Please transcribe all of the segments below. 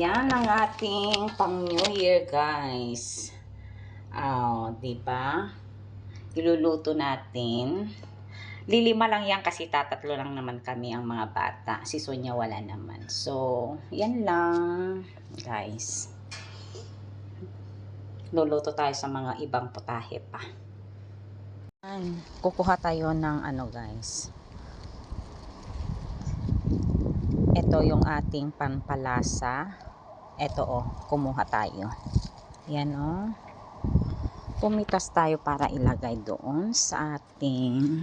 Ayan ang ating pang New Year, guys. Diba? Iluluto natin. Lilima lang yan kasi tatatlo lang naman kami ang mga bata. Si Sonia wala naman. So, yan lang, guys. Luluto tayo sa mga ibang putahe pa. Kukuha tayo ng guys. Ito yung ating pampalasa. Ito kumuha tayo. Yan pumitas tayo para ilagay doon sa ating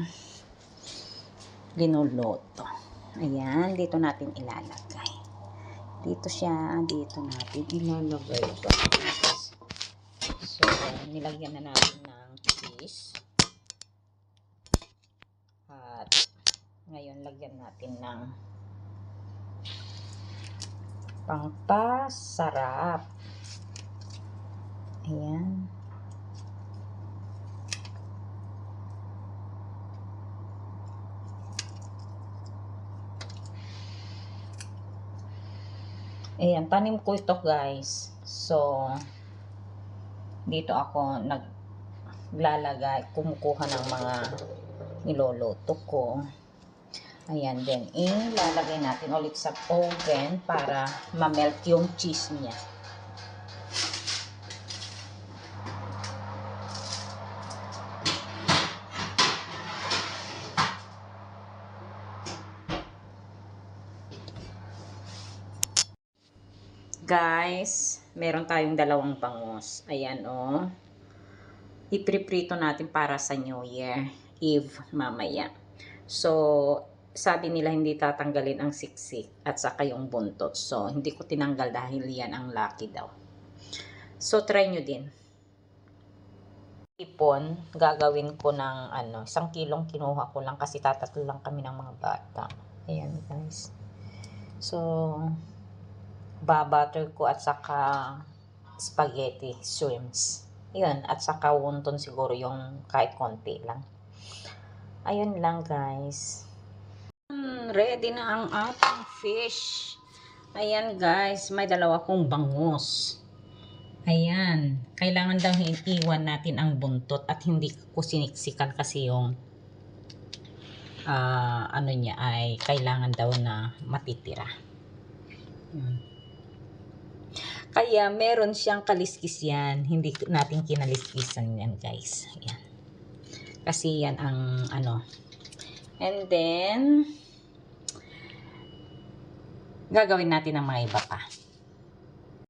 linuluto. Ayan, dito natin ilalagay. Dito siya, dito natin ilalagay. So, nilagyan na natin ng cheese. At ngayon, lagyan natin ng pangpasarap. Ayan. Ayan, tanim ko ito, guys. So, dito ako naglalagay, kumukuha ng mga niloloto ko. Ayan din, ilalagay natin ulit sa oven para ma-melt yung cheese niya. Guys, meron tayong dalawang bangus. Ayan ipriprito natin para sa New Year Eve mamaya. So, sabi nila hindi tatanggalin ang siksik at saka yung buntot. So, hindi ko tinanggal dahil yan ang lucky daw. So, try nyo din. Ipon, gagawin ko ng 1 kilong kinuha ko lang kasi tatatlo lang kami ng mga bata. Ayan, guys. So, babutter ko at saka spaghetti shrimps. Yun, at saka wonton siguro yung kahit konti lang. Ayun lang, guys. Ready na ang ating fish. Ayan, guys, may dalawa kong bangus. Ayan, kailangan daw iiwan natin ang buntot at hindi ko siniksikan kasi yung niya ay kailangan daw na matitira. Kaya meron siyang kaliskis yan, hindi natin kinaliskisan yan, guys. Ayan. Kasi yan ang and then gagawin natin ang mga iba pa.